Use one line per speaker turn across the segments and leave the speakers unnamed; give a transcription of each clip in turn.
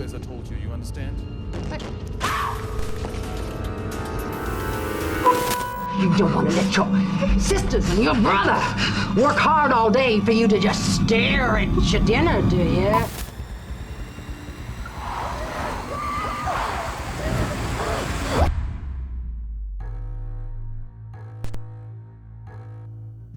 do as I told you, you understand?
You don't want to let your sisters and your brother work hard all day for you to just stare at your dinner, do you?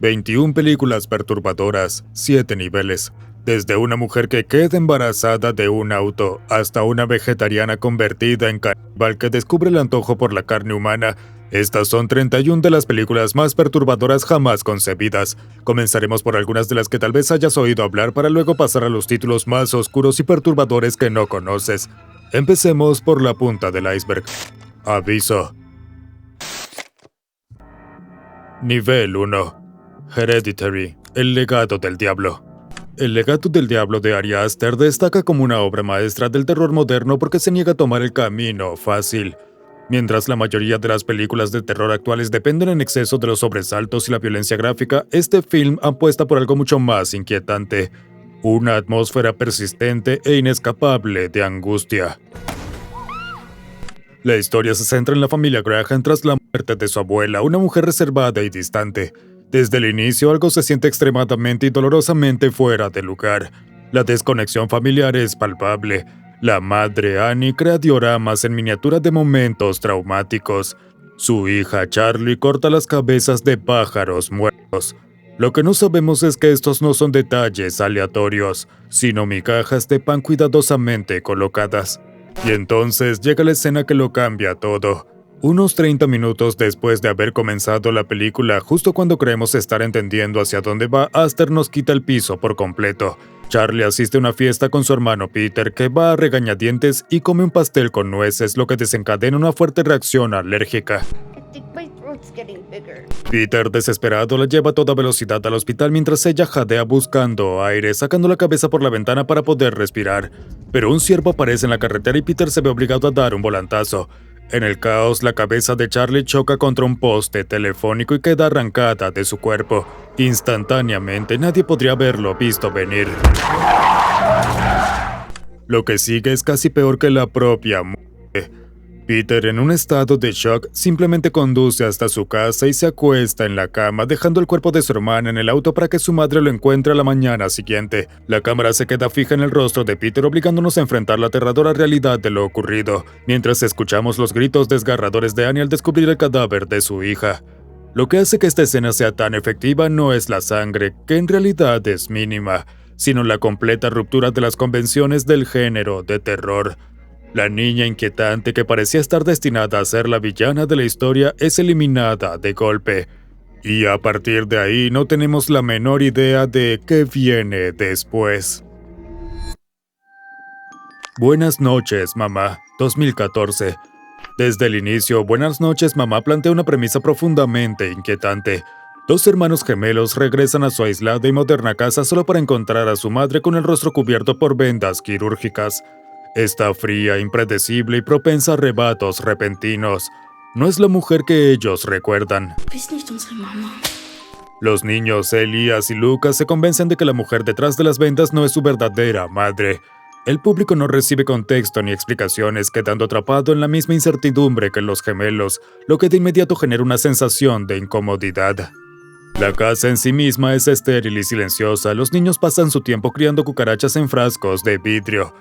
«21 películas perturbadoras, 7 niveles. Desde una mujer que queda embarazada de un auto, hasta una vegetariana convertida en caníbal que descubre el antojo por la carne humana. Estas son 31 de las películas más perturbadoras jamás concebidas. Comenzaremos por algunas de las que tal vez hayas oído hablar para luego pasar a los títulos más oscuros y perturbadores que no conoces. Empecemos por la punta del iceberg. Aviso. Nivel 1. Hereditary, el legado del diablo. El legado del diablo de Ari Aster destaca como una obra maestra del terror moderno porque se niega a tomar el camino fácil. Mientras la mayoría de las películas de terror actuales dependen en exceso de los sobresaltos y la violencia gráfica, este film apuesta por algo mucho más inquietante. Una atmósfera persistente e inescapable de angustia. La historia se centra en la familia Graham tras la muerte de su abuela, una mujer reservada y distante. Desde el inicio, algo se siente extremadamente y dolorosamente fuera de lugar. La desconexión familiar es palpable. La madre Annie crea dioramas en miniatura de momentos traumáticos. Su hija Charlie corta las cabezas de pájaros muertos. Lo que no sabemos es que estos no son detalles aleatorios, sino migajas de pan cuidadosamente colocadas. Y entonces llega la escena que lo cambia todo. Unos 30 minutos después de haber comenzado la película, justo cuando creemos estar entendiendo hacia dónde va, Aster nos quita el piso por completo. Charlie asiste a una fiesta con su hermano Peter, que va a regañadientes y come un pastel con nueces, lo que desencadena una fuerte reacción alérgica. Peter, desesperado, la lleva a toda velocidad al hospital mientras ella jadea buscando aire, sacando la cabeza por la ventana para poder respirar. Pero un ciervo aparece en la carretera y Peter se ve obligado a dar un volantazo. En el caos, la cabeza de Charlie choca contra un poste telefónico y queda arrancada de su cuerpo. Instantáneamente, nadie podría haberlo visto venir. Lo que sigue es casi peor que la propia muerte. Peter, en un estado de shock, simplemente conduce hasta su casa y se acuesta en la cama, dejando el cuerpo de su hermana en el auto para que su madre lo encuentre a la mañana siguiente. La cámara se queda fija en el rostro de Peter, obligándonos a enfrentar la aterradora realidad de lo ocurrido, mientras escuchamos los gritos desgarradores de Annie al descubrir el cadáver de su hija. Lo que hace que esta escena sea tan efectiva no es la sangre, que en realidad es mínima, sino la completa ruptura de las convenciones del género de terror. La niña inquietante que parecía estar destinada a ser la villana de la historia es eliminada de golpe. Y a partir de ahí no tenemos la menor idea de qué viene después. Buenas noches, mamá, 2014. Desde el inicio, Buenas noches, mamá plantea una premisa profundamente inquietante. Dos hermanos gemelos regresan a su aislada y moderna casa solo para encontrar a su madre con el rostro cubierto por vendas quirúrgicas. Está fría, impredecible y propensa a arrebatos repentinos. No es la mujer que ellos recuerdan. Los niños Elías y Lucas se convencen de que la mujer detrás de las vendas no es su verdadera madre. El público no recibe contexto ni explicaciones, quedando atrapado en la misma incertidumbre que los gemelos, lo que de inmediato genera una sensación de incomodidad. La casa en sí misma es estéril y silenciosa. Los niños pasan su tiempo criando cucarachas en frascos de vidrio.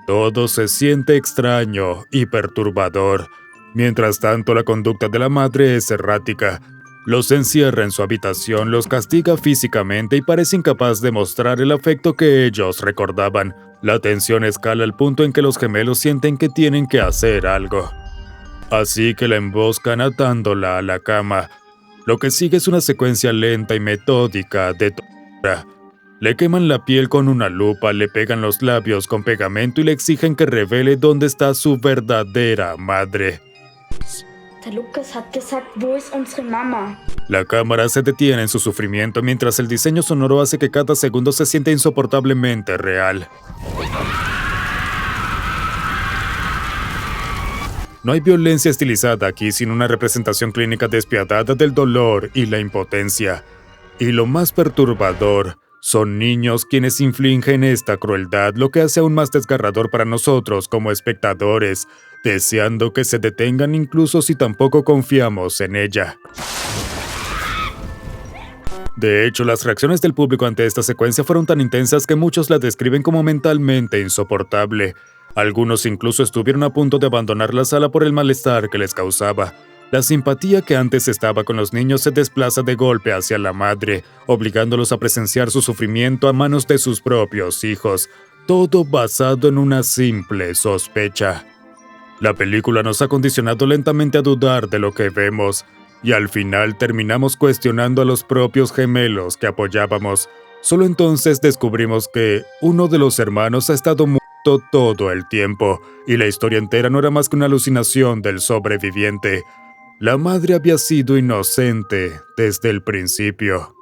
Todo se siente extraño y perturbador. Mientras tanto, la conducta de la madre es errática. Los encierra en su habitación, los castiga físicamente y parece incapaz de mostrar el afecto que ellos recordaban. La tensión escala al punto en que los gemelos sienten que tienen que hacer algo. Así que la emboscan atándola a la cama. Lo que sigue es una secuencia lenta y metódica de tortura. Le queman la piel con una lupa, le pegan los labios con pegamento y le exigen que revele dónde está su verdadera madre.
Der Lukas hat gesagt, wo ist unsere Mama?
La cámara se detiene en su sufrimiento mientras el diseño sonoro hace que cada segundo se sienta insoportablemente real. No hay violencia estilizada aquí, sino una representación clínica despiadada del dolor y la impotencia. Y lo más perturbador, Son niños quienes infligen esta crueldad, lo que hace aún más desgarrador para nosotros como espectadores, deseando que se detengan incluso si tampoco confiamos en ella. De hecho, las reacciones del público ante esta secuencia fueron tan intensas que muchos la describen como mentalmente insoportable. Algunos incluso estuvieron a punto de abandonar la sala por el malestar que les causaba. La simpatía que antes estaba con los niños se desplaza de golpe hacia la madre, obligándolos a presenciar su sufrimiento a manos de sus propios hijos, todo basado en una simple sospecha. La película nos ha condicionado lentamente a dudar de lo que vemos, y al final terminamos cuestionando a los propios gemelos que apoyábamos. Solo entonces descubrimos que uno de los hermanos ha estado muerto todo el tiempo, y la historia entera no era más que una alucinación del sobreviviente. La madre había sido inocente desde el principio.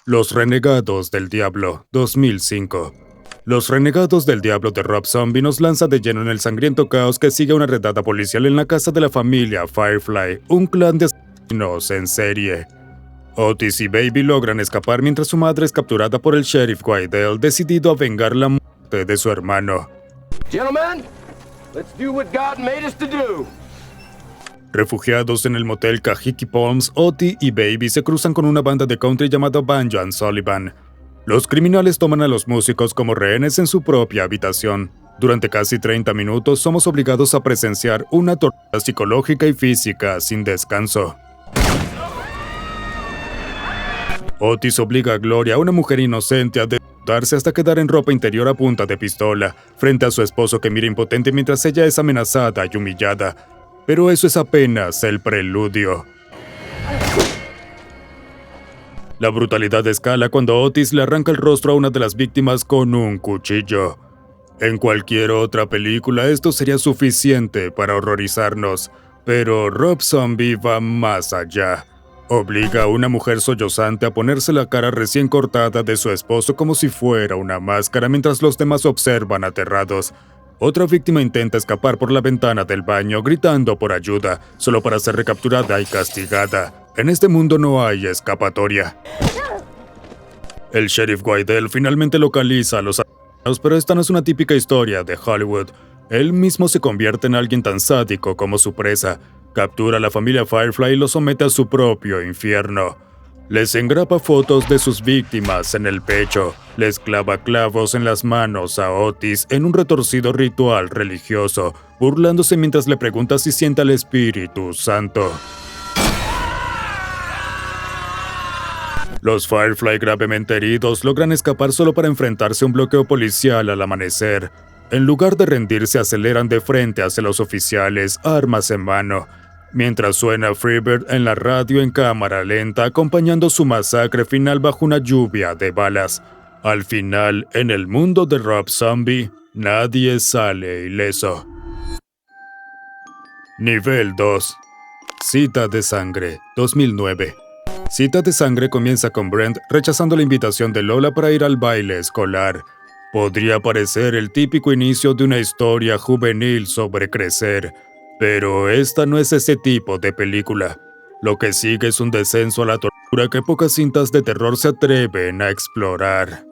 Los Renegados del Diablo, 2005. Los Renegados del Diablo de Rob Zombie nos lanza de lleno en el sangriento caos que sigue una redada policial en la casa de la familia Firefly, un clan de asesinos en serie. Otis y Baby logran escapar mientras su madre es capturada por el sheriff Guidel, decidido a vengar la muerte de su hermano.
Gentlemen, let's do what God made us to do.
Refugiados en el motel Kahiki Palms, Otis y Baby se cruzan con una banda de country llamada Banjo and Sullivan. Los criminales toman a los músicos como rehenes en su propia habitación. Durante casi 30 minutos somos obligados a presenciar una tortura psicológica y física sin descanso. Otis obliga a Gloria, una mujer inocente, a desnudarse hasta quedar en ropa interior a punta de pistola, frente a su esposo que mira impotente mientras ella es amenazada y humillada. Pero eso es apenas el preludio. La brutalidad escala cuando Otis le arranca el rostro a una de las víctimas con un cuchillo. En cualquier otra película esto sería suficiente para horrorizarnos, pero Rob Zombie va más allá. Obliga a una mujer sollozante a ponerse la cara recién cortada de su esposo como si fuera una máscara mientras los demás observan aterrados. Otra víctima intenta escapar por la ventana del baño gritando por ayuda, solo para ser recapturada y castigada. En este mundo no hay escapatoria. El sheriff Guidel finalmente localiza a los asesinos, pero esta no es una típica historia de Hollywood. Él mismo se convierte en alguien tan sádico como su presa. Captura a la familia Firefly y los somete a su propio infierno. Les engrapa fotos de sus víctimas en el pecho, les clava clavos en las manos a Otis en un retorcido ritual religioso, burlándose mientras le pregunta si siente al Espíritu Santo. Los Firefly, gravemente heridos, logran escapar solo para enfrentarse a un bloqueo policial al amanecer. En lugar de rendirse, aceleran de frente hacia los oficiales, armas en mano, mientras suena Freebird en la radio en cámara lenta, acompañando su masacre final bajo una lluvia de balas. Al final, en el mundo de Rob Zombie, nadie sale ileso. Nivel 2. Cita de sangre, 2009. Cita de sangre comienza con Brent rechazando la invitación de Lola para ir al baile escolar. Podría parecer el típico inicio de una historia juvenil sobre crecer, pero esta no es ese tipo de película. Lo que sigue es un descenso a la tortura que pocas cintas de terror se atreven a explorar.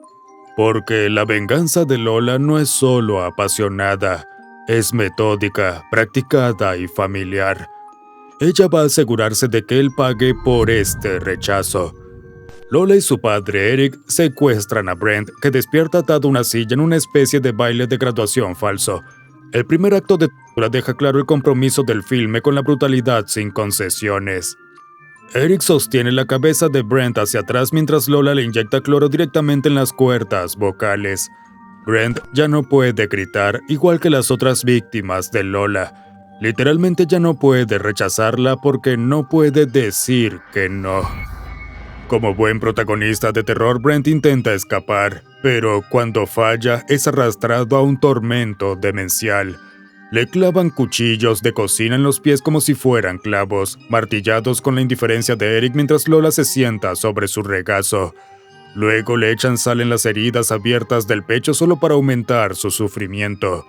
Porque la venganza de Lola no es solo apasionada, es metódica, practicada y familiar. Ella va a asegurarse de que él pague por este rechazo. Lola y su padre Eric secuestran a Brent, que despierta atado a una silla en una especie de baile de graduación falso. El primer acto de tortura deja claro el compromiso del filme con la brutalidad sin concesiones. Eric sostiene la cabeza de Brent hacia atrás mientras Lola le inyecta cloro directamente en las cuerdas vocales. Brent ya no puede gritar, igual que las otras víctimas de Lola. Literalmente ya no puede rechazarla porque no puede decir que no. Como buen protagonista de terror, Brent intenta escapar, pero cuando falla es arrastrado a un tormento demencial. Le clavan cuchillos de cocina en los pies como si fueran clavos, martillados con la indiferencia de Eric mientras Lola se sienta sobre su regazo. Luego le echan sal en las heridas abiertas del pecho solo para aumentar su sufrimiento.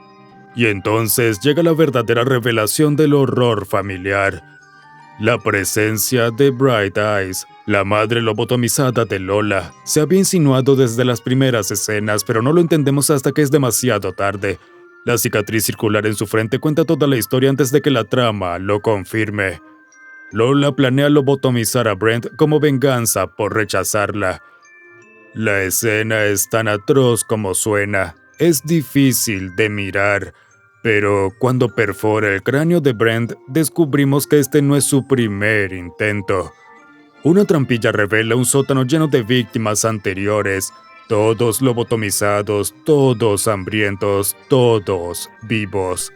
Y entonces llega la verdadera revelación del horror familiar. La presencia de Bright Eyes, la madre lobotomizada de Lola, se había insinuado desde las primeras escenas, pero no lo entendemos hasta que es demasiado tarde. La cicatriz circular en su frente cuenta toda la historia antes de que la trama lo confirme. Lola planea lobotomizar a Brent como venganza por rechazarla. La escena es tan atroz como suena. Es difícil de mirar. Pero cuando perfora el cráneo de Brent, descubrimos que este no es su primer intento. Una trampilla revela un sótano lleno de víctimas anteriores, todos lobotomizados, todos hambrientos, todos vivos.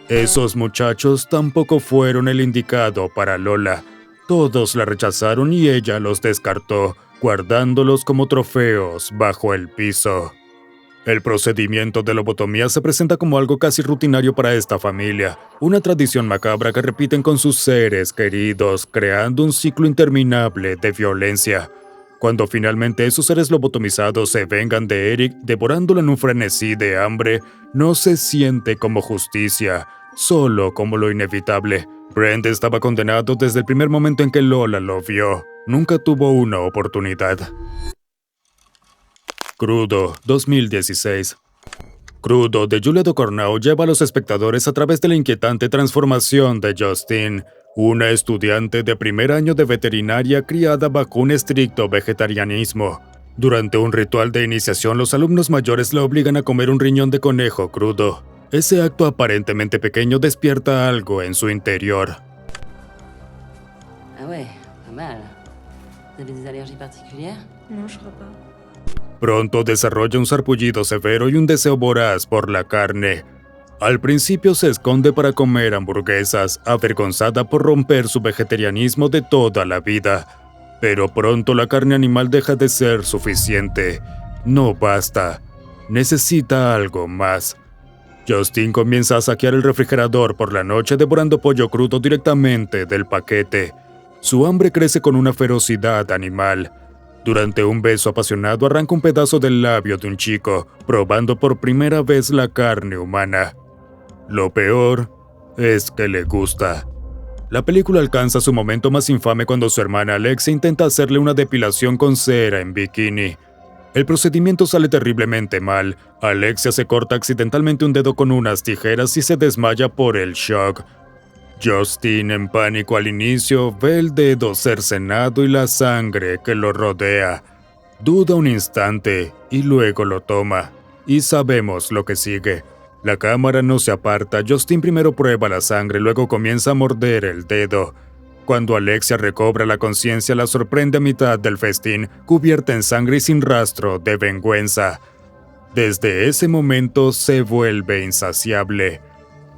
Esos muchachos tampoco fueron el indicado para Lola. Todos la rechazaron y ella los descartó, guardándolos como trofeos bajo el piso. El procedimiento de lobotomía se presenta como algo casi rutinario para esta familia, una tradición macabra que repiten con sus seres queridos, creando un ciclo interminable de violencia. Cuando finalmente esos seres lobotomizados se vengan de Eric, devorándolo en un frenesí de hambre, no se siente como justicia, solo como lo inevitable. Brent estaba condenado desde el primer momento en que Lola lo vio. Nunca tuvo una oportunidad. Crudo, 2016. Crudo, de Julia Ducournau, lleva a los espectadores a través de la inquietante transformación de Justine, una estudiante de primer año de veterinaria criada bajo un estricto vegetarianismo. Durante un ritual de iniciación, los alumnos mayores la obligan a comer un riñón de conejo crudo. Ese acto aparentemente pequeño despierta algo en su interior.
Ah ouais, pas mal. Vous avez des allergies particulières?
Non, je crois pas.
Pronto desarrolla un sarpullido severo y un deseo voraz por la carne. Al principio se esconde para comer hamburguesas, avergonzada por romper su vegetarianismo de toda la vida. Pero pronto la carne animal deja de ser suficiente. No basta. Necesita algo más. Justine comienza a saquear el refrigerador por la noche devorando pollo crudo directamente del paquete. Su hambre crece con una ferocidad animal. Durante un beso apasionado arranca un pedazo del labio de un chico, probando por primera vez la carne humana. Lo peor es que le gusta. La película alcanza su momento más infame cuando su hermana Alexia intenta hacerle una depilación con cera en bikini. El procedimiento sale terriblemente mal. Alexia se corta accidentalmente un dedo con unas tijeras y se desmaya por el shock. Justine, en pánico al inicio, ve el dedo cercenado y la sangre que lo rodea. Duda un instante y luego lo toma. Y sabemos lo que sigue. La cámara no se aparta. Justine primero prueba la sangre, luego comienza a morder el dedo. Cuando Alexia recobra la conciencia, la sorprende a mitad del festín, cubierta en sangre y sin rastro de vergüenza. Desde ese momento se vuelve insaciable.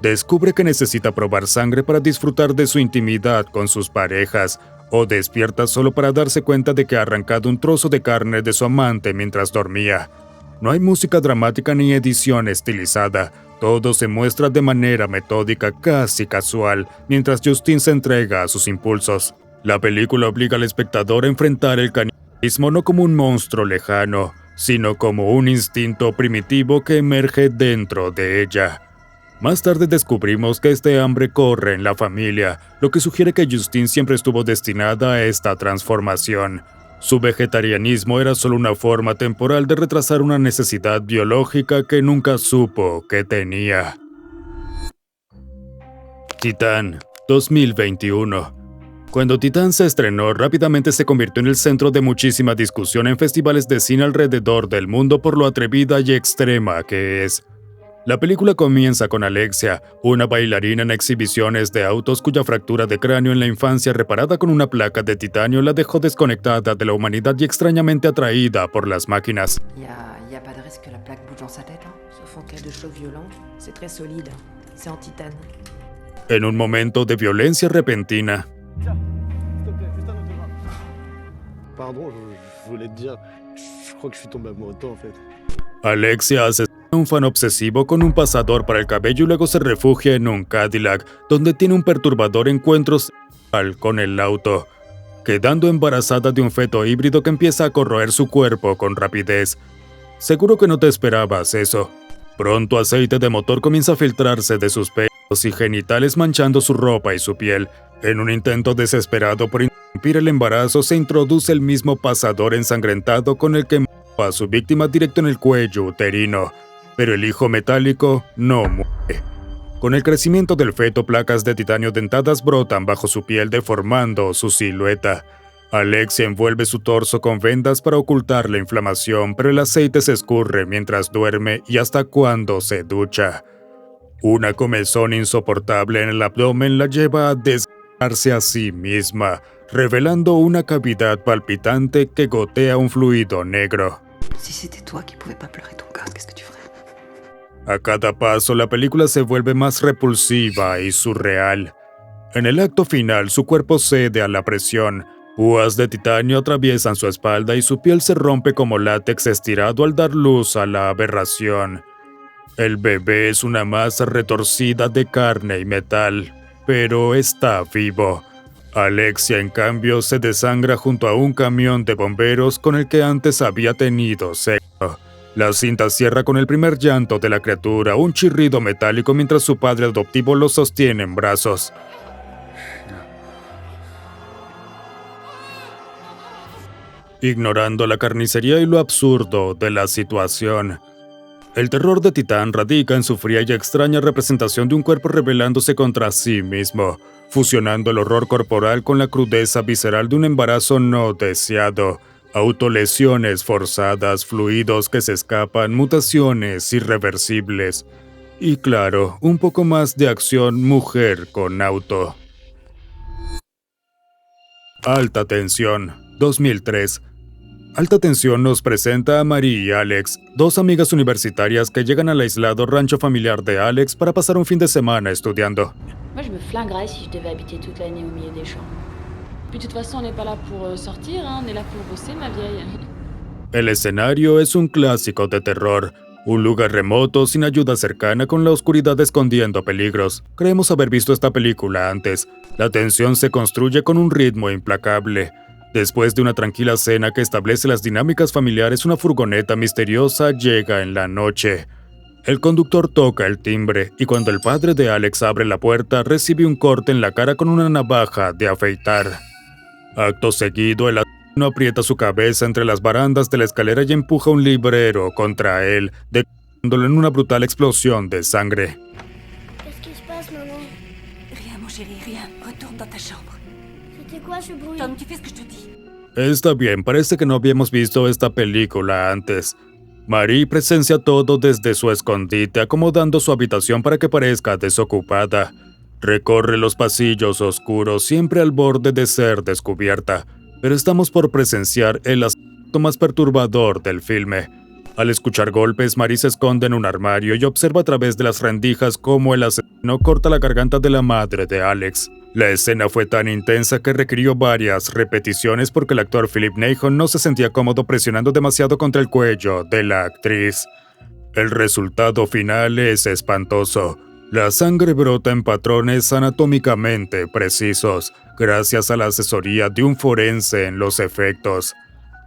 Descubre que necesita probar sangre para disfrutar de su intimidad con sus parejas, o despierta solo para darse cuenta de que ha arrancado un trozo de carne de su amante mientras dormía. No hay música dramática ni edición estilizada, todo se muestra de manera metódica, casi casual, mientras Justine se entrega a sus impulsos. La película obliga al espectador a enfrentar el canibalismo no como un monstruo lejano, sino como un instinto primitivo que emerge dentro de ella. Más tarde descubrimos que este hambre corre en la familia, lo que sugiere que Justine siempre estuvo destinada a esta transformación. Su vegetarianismo era solo una forma temporal de retrasar una necesidad biológica que nunca supo que tenía. Titán, 2021. Cuando Titán se estrenó, rápidamente se convirtió en el centro de muchísima discusión en festivales de cine alrededor del mundo por lo atrevida y extrema que es. La película comienza con Alexia, una bailarina en exhibiciones de autos cuya fractura de cráneo en la infancia reparada con una placa de titanio la dejó desconectada de la humanidad y extrañamente atraída por las máquinas.
Y a pas de risque que la plaque bouge en sa tête, hein? Sauf en cas de choc violent. C'est très solide. C'est en titane.
En un momento de violencia repentina,
Pardon, je voulais te dire, je crois que je suis tombé amoureux de toi en fait.
Alexia asesina a un fan obsesivo con un pasador para el cabello y luego se refugia en un Cadillac, donde tiene un perturbador encuentro sexual con el auto, quedando embarazada de un feto híbrido que empieza a corroer su cuerpo con rapidez. Seguro que no te esperabas eso. Pronto aceite de motor comienza a filtrarse de sus pechos y genitales manchando su ropa y su piel. En un intento desesperado por interrumpir el embarazo, se introduce el mismo pasador ensangrentado con el que mató a su víctima directo en el cuello uterino, pero el hijo metálico no muere. Con el crecimiento del feto, placas de titanio dentadas brotan bajo su piel, deformando su silueta. Alexia envuelve su torso con vendas para ocultar la inflamación, pero el aceite se escurre mientras duerme y hasta cuando se ducha. Una comezón insoportable en el abdomen la lleva a desgarrarse a sí misma, revelando una cavidad palpitante que gotea un fluido negro.
Si c'était toi qui pouvais pas pleurer ton gosse, qu'est-ce que tu ferais?
A cada paso, la película se vuelve más repulsiva y surreal. En el acto final, su cuerpo cede a la presión. Púas de titanio atraviesan su espalda y su piel se rompe como látex estirado al dar luz a la aberración. El bebé es una masa retorcida de carne y metal, pero está vivo. Alexia, en cambio, se desangra junto a un camión de bomberos con el que antes había tenido sexo. La cinta cierra con el primer llanto de la criatura, un chirrido metálico mientras su padre adoptivo lo sostiene en brazos. Ignorando la carnicería y lo absurdo de la situación. El terror de Titán radica en su fría y extraña representación de un cuerpo rebelándose contra sí mismo, fusionando el horror corporal con la crudeza visceral de un embarazo no deseado, autolesiones forzadas, fluidos que se escapan, mutaciones irreversibles. Y claro, un poco más de acción mujer con auto. Alta Tensión, 2003. Alta Tensión nos presenta a Marie y Alex, dos amigas universitarias que llegan al aislado rancho familiar de Alex para pasar un fin de semana estudiando.
Moi, je me flinguerais si je devais habiter toute l'année au milieu des champs.
Puis de toute façon, on n'est pas là pour sortir, hein, on est là pour bosser, ma vieille.
El escenario es un clásico de terror, un lugar remoto sin ayuda cercana con la oscuridad escondiendo peligros. Creemos haber visto esta película antes. La tensión se construye con un ritmo implacable. Después de una tranquila cena que establece las dinámicas familiares, una furgoneta misteriosa llega en la noche. El conductor toca el timbre y cuando el padre de Alex abre la puerta, recibe un corte en la cara con una navaja de afeitar. Acto seguido, el asesino aprieta su cabeza entre las barandas de la escalera y empuja un librero contra él, dejándolo en una brutal explosión de sangre.
Qu'est-ce qui se passe, maman?
Rien, mon chéri, rien. Retourne dans ta chambre.
C'était quoi ce bruit?
Tom, tu fais ce que je te dis.
Está bien, parece que no habíamos visto esta película antes. Marie presencia todo desde su escondite, acomodando su habitación para que parezca desocupada. Recorre los pasillos oscuros, siempre al borde de ser descubierta, pero estamos por presenciar el aspecto más perturbador del filme. Al escuchar golpes, Marie se esconde en un armario y observa a través de las rendijas cómo el asesino corta la garganta de la madre de Alex. La escena fue tan intensa que requirió varias repeticiones porque el actor Philip Nahon no se sentía cómodo presionando demasiado contra el cuello de la actriz. El resultado final es espantoso. La sangre brota en patrones anatómicamente precisos, gracias a la asesoría de un forense en los efectos.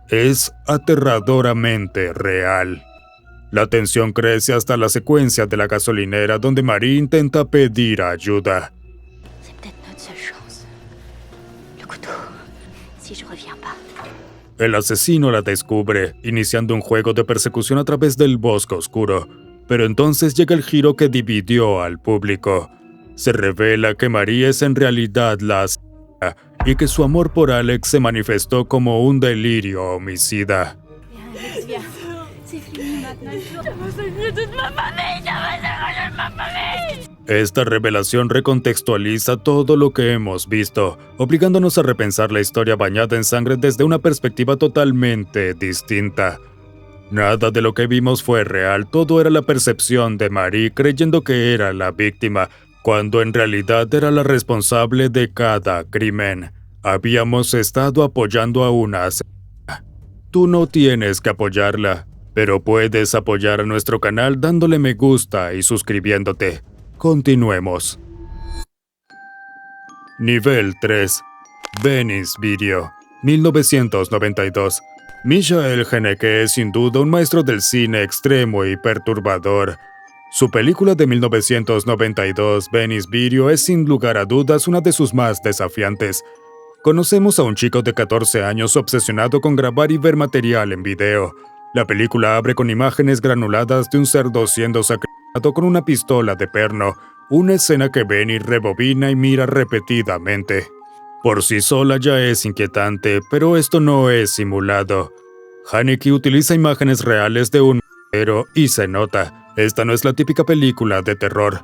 Es aterradoramente real. La tensión crece hasta la secuencia de la gasolinera donde Marie intenta pedir ayuda.
C'est peut-être notre seule chance. Le couteau. Si je reviens pas.
El asesino la descubre, iniciando un juego de persecución a través del bosque oscuro. Pero entonces llega el giro que dividió al público. Se revela que Marie es en realidad la asesina y que su amor por Alex se manifestó como un delirio homicida. Esta revelación recontextualiza todo lo que hemos visto, obligándonos a repensar la historia bañada en sangre desde una perspectiva totalmente distinta. Nada de lo que vimos fue real, todo era la percepción de Marie creyendo que era la víctima, cuando en realidad era la responsable de cada crimen. Habíamos estado apoyando a una asesina. Tú no tienes que apoyarla, pero puedes apoyar a nuestro canal dándole me gusta y suscribiéndote. Continuemos. Nivel 3. Venice Video, 1992. Michael Haneke es sin duda un maestro del cine extremo y perturbador. Su película de 1992, Venice Video, es sin lugar a dudas una de sus más desafiantes. Conocemos a un chico de 14 años obsesionado con grabar y ver material en video. La película abre con imágenes granuladas de un cerdo siendo sacrificado con una pistola de perno, una escena que Benny rebobina y mira repetidamente. Por sí sola ya es inquietante, pero esto no es simulado. Haneke utiliza imágenes reales de un matadero y se nota, esta no es la típica película de terror.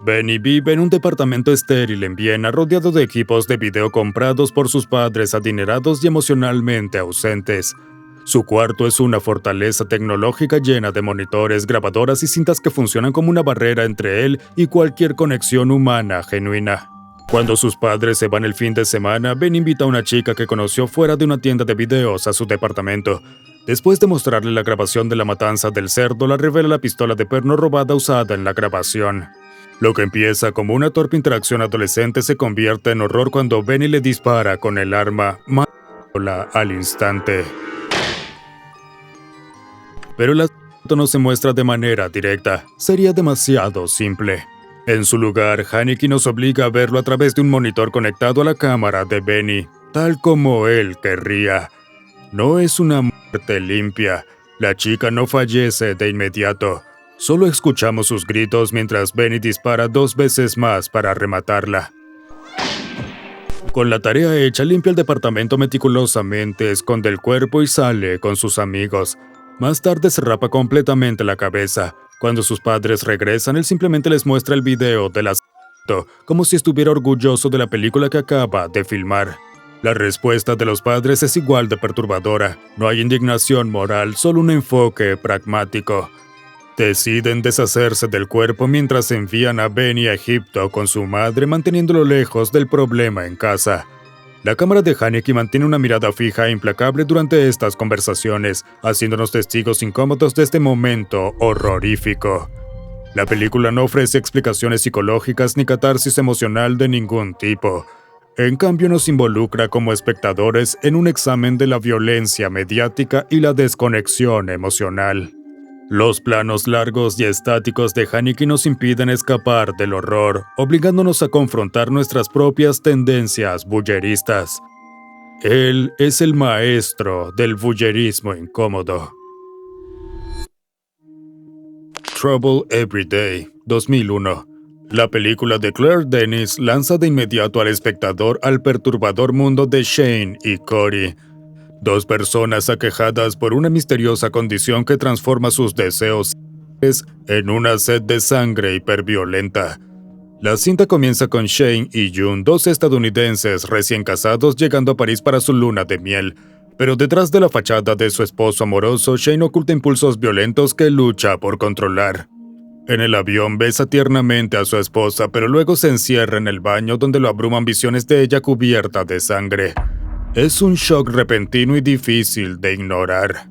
Benny vive en un departamento estéril en Viena rodeado de equipos de video comprados por sus padres adinerados y emocionalmente ausentes. Su cuarto es una fortaleza tecnológica llena de monitores, grabadoras y cintas que funcionan como una barrera entre él y cualquier conexión humana genuina. Cuando sus padres se van el fin de semana, Ben invita a una chica que conoció fuera de una tienda de videos a su departamento. Después de mostrarle la grabación de la matanza del cerdo, la revela la pistola de perno robada usada en la grabación. Lo que empieza como una torpe interacción adolescente se convierte en horror cuando Benny le dispara con el arma, matándola al instante. Pero el asunto no se muestra de manera directa, sería demasiado simple. En su lugar, Haneke nos obliga a verlo a través de un monitor conectado a la cámara de Benny, tal como él querría. No es una muerte limpia, la chica no fallece de inmediato. Solo escuchamos sus gritos mientras Benny dispara 2 veces más para rematarla. Con la tarea hecha, limpia el departamento meticulosamente, esconde el cuerpo y sale con sus amigos. Más tarde se rapa completamente la cabeza. Cuando sus padres regresan, él simplemente les muestra el video del asesinato, como si estuviera orgulloso de la película que acaba de filmar. La respuesta de los padres es igual de perturbadora. No hay indignación moral, solo un enfoque pragmático. Deciden deshacerse del cuerpo mientras envían a Benny a Egipto con su madre, manteniéndolo lejos del problema en casa. La cámara de Haneke mantiene una mirada fija e implacable durante estas conversaciones, haciéndonos testigos incómodos de este momento horrorífico. La película no ofrece explicaciones psicológicas ni catarsis emocional de ningún tipo. En cambio, nos involucra como espectadores en un examen de la violencia mediática y la desconexión emocional. Los planos largos y estáticos de Haneke nos impiden escapar del horror, obligándonos a confrontar nuestras propias tendencias voyeristas. Él es el maestro del voyerismo incómodo. Trouble Every Day, 2001. La película de Claire Denis lanza de inmediato al espectador al perturbador mundo de Shane y Corey. 2 personas aquejadas por una misteriosa condición que transforma sus deseos en una sed de sangre hiperviolenta. La cinta comienza con Shane y June, 2 estadounidenses recién casados llegando a París para su luna de miel. Pero detrás de la fachada de su esposo amoroso, Shane oculta impulsos violentos que lucha por controlar. En el avión besa tiernamente a su esposa, pero luego se encierra en el baño donde lo abruman visiones de ella cubierta de sangre. Es un shock repentino y difícil de ignorar.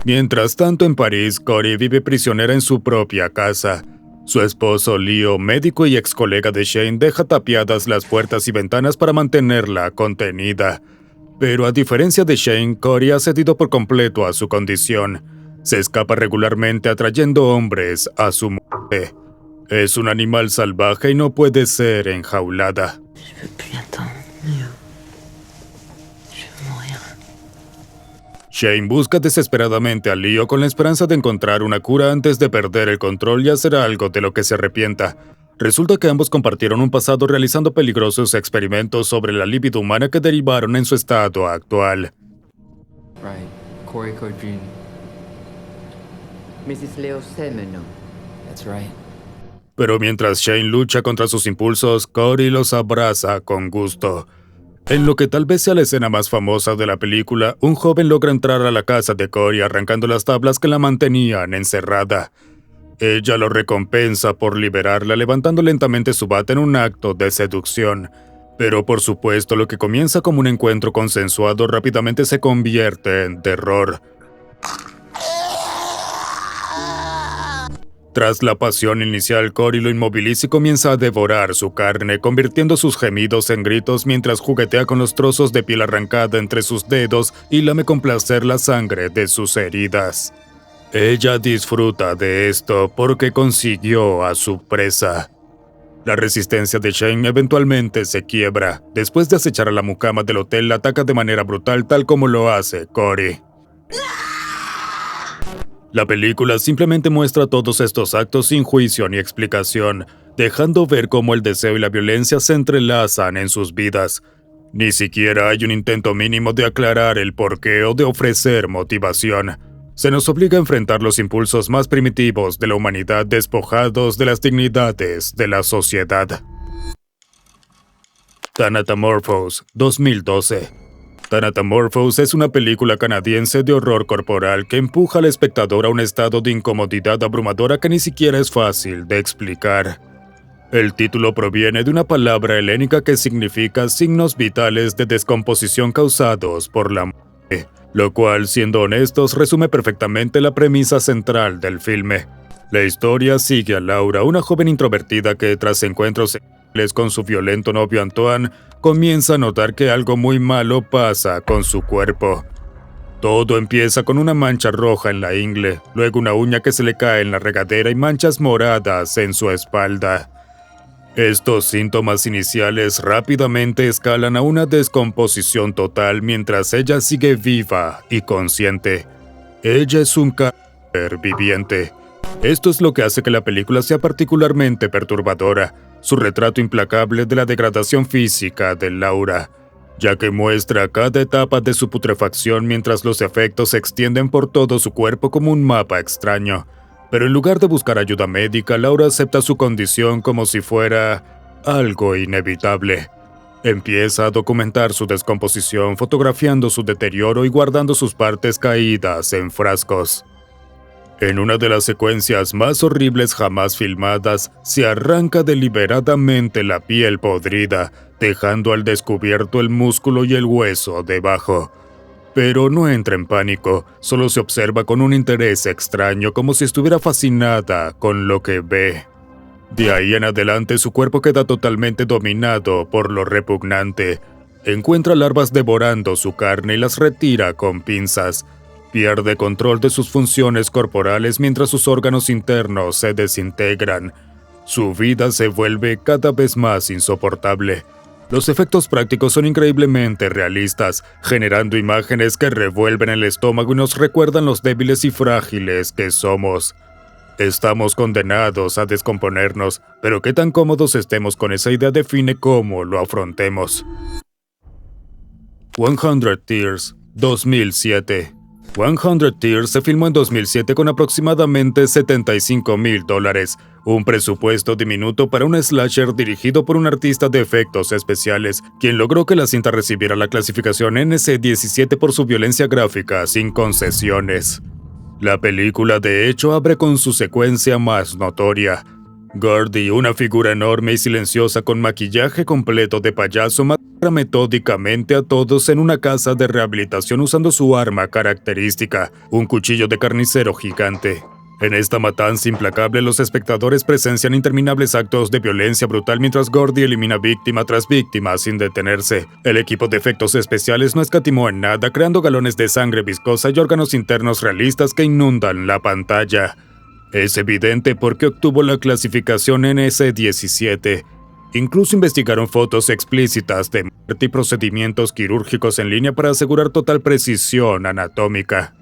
Mientras tanto, en París, Corey vive prisionera en su propia casa. Su esposo Leo, médico y ex colega de Shane, deja tapiadas las puertas y ventanas para mantenerla contenida. Pero a diferencia de Shane, Corey ha cedido por completo a su condición. Se escapa regularmente atrayendo hombres a su muerte. Es un animal salvaje y no puede ser enjaulada. Shane busca desesperadamente a Leo con la esperanza de encontrar una cura antes de perder el control y hacer algo de lo que se arrepienta. Resulta que ambos compartieron un pasado realizando peligrosos experimentos sobre la libido humana que derivaron en su estado actual.
Right. Corey Codrine.
Mrs. Leo Semeno.
That's right.
Pero mientras Shane lucha contra sus impulsos, Corey los abraza con gusto. En lo que tal vez sea la escena más famosa de la película, un joven logra entrar a la casa de Corey arrancando las tablas que la mantenían encerrada. Ella lo recompensa por liberarla, levantando lentamente su bata en un acto de seducción. Pero por supuesto, lo que comienza como un encuentro consensuado rápidamente se convierte en terror. Tras la pasión inicial, Corey lo inmoviliza y comienza a devorar su carne, convirtiendo sus gemidos en gritos mientras juguetea con los trozos de piel arrancada entre sus dedos y lame con placer la sangre de sus heridas. Ella disfruta de esto porque consiguió a su presa. La resistencia de Shane eventualmente se quiebra. Después de acechar a la mucama del hotel, la ataca de manera brutal tal como lo hace Corey. La película simplemente muestra todos estos actos sin juicio ni explicación, dejando ver cómo el deseo y la violencia se entrelazan en sus vidas. Ni siquiera hay un intento mínimo de aclarar el porqué o de ofrecer motivación. Se nos obliga a enfrentar los impulsos más primitivos de la humanidad despojados de las dignidades de la sociedad. Thanatomorphose, 2012. Thanatomorphose es una película canadiense de horror corporal que empuja al espectador a un estado de incomodidad abrumadora que ni siquiera es fácil de explicar. El título proviene de una palabra helénica que significa signos vitales de descomposición causados por la muerte, lo cual, siendo honestos, resume perfectamente la premisa central del filme. La historia sigue a Laura, una joven introvertida que, tras encuentros sexuales con su violento novio Antoine, comienza a notar que algo muy malo pasa con su cuerpo. Todo empieza con una mancha roja en la ingle, luego una uña que se le cae en la regadera y manchas moradas en su espalda. Estos síntomas iniciales rápidamente escalan a una descomposición total mientras ella sigue viva y consciente. Ella es un cadáver viviente. Esto es lo que hace que la película sea particularmente perturbadora, su retrato implacable de la degradación física de Laura, ya que muestra cada etapa de su putrefacción mientras los efectos se extienden por todo su cuerpo como un mapa extraño. Pero en lugar de buscar ayuda médica, Laura acepta su condición como si fuera algo inevitable. Empieza a documentar su descomposición, fotografiando su deterioro y guardando sus partes caídas en frascos. En una de las secuencias más horribles jamás filmadas, se arranca deliberadamente la piel podrida, dejando al descubierto el músculo y el hueso debajo. Pero no entra en pánico, solo se observa con un interés extraño, como si estuviera fascinada con lo que ve. De ahí en adelante su cuerpo queda totalmente dominado por lo repugnante. Encuentra larvas devorando su carne y las retira con pinzas. Pierde control de sus funciones corporales mientras sus órganos internos se desintegran. Su vida se vuelve cada vez más insoportable. Los efectos prácticos son increíblemente realistas, generando imágenes que revuelven el estómago y nos recuerdan los débiles y frágiles que somos. Estamos condenados a descomponernos, pero qué tan cómodos estemos con esa idea define cómo lo afrontemos. 100 Tears, 2007. 100 Tears se filmó en 2007 con aproximadamente $75,000, un presupuesto diminuto para un slasher dirigido por un artista de efectos especiales, quien logró que la cinta recibiera la clasificación NC-17 por su violencia gráfica sin concesiones. La película de hecho abre con su secuencia más notoria. Gordy, una figura enorme y silenciosa con maquillaje completo de payaso, mata metódicamente a todos en una casa de rehabilitación usando su arma característica, un cuchillo de carnicero gigante. En esta matanza implacable, los espectadores presencian interminables actos de violencia brutal mientras Gordy elimina víctima tras víctima sin detenerse. El equipo de efectos especiales no escatimó en nada, creando galones de sangre viscosa y órganos internos realistas que inundan la pantalla. Es evidente por qué obtuvo la clasificación NC-17. Incluso investigaron fotos explícitas de muerte y procedimientos quirúrgicos en línea para asegurar total precisión anatómica.